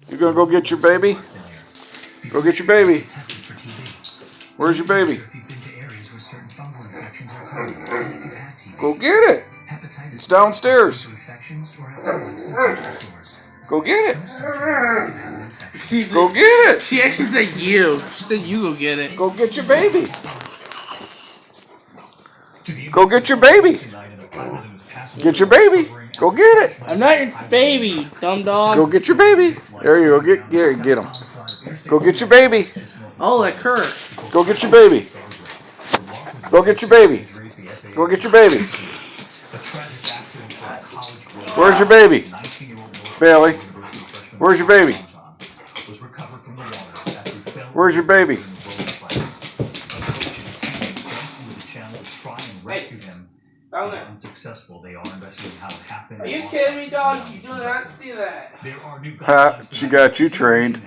You gonna go get your baby? Go get your baby. Where's your baby? Go get it. It's downstairs. Go get it. Go get it. She actually said you. She said you go get it. Go get your baby. Go get your baby. Get your baby. Go get it. I'm not your baby, dumb dog. Go get your baby. There you go. Get him. Go get your baby. Oh, that Kurt. Go get your baby. Go get your baby. Go get your baby. Where's your baby? Bailey. Where's your baby? Where's your baby? Down there. Unsuccessful. They are investigating how it happened. Are you kidding me, dog? You do not see that. There are new Ha, she got you trained.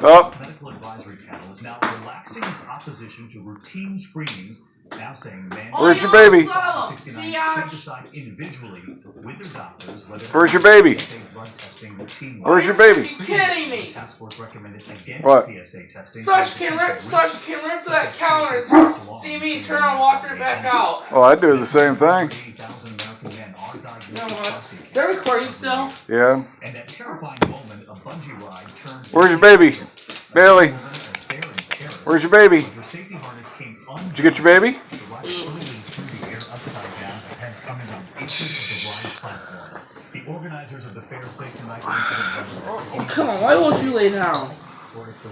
Oh. Medical advisory panel is now relaxing its opposition to routine screenings, now saying men Where's your baby? 69 should decide individually with their doctors whether Where's your baby? blood testing routinely. Where's your baby? Are you kidding me? Task force recommended against What? PSA testing. Such can run to that counter and see me turn and walk it back out. Oh, I do the same thing. 80,000 American men are diagnosed You know with what? prostate Is that recording still? Yeah. and that terrifying moment, a bungee ride turned. Where's your baby? Bailey. Where's your baby? Your safety harness came Did you get your baby? through the air upside down and had come in on inches of the ride platform. The organizers of the fair say tonight incident was Come on, why won't you lay down?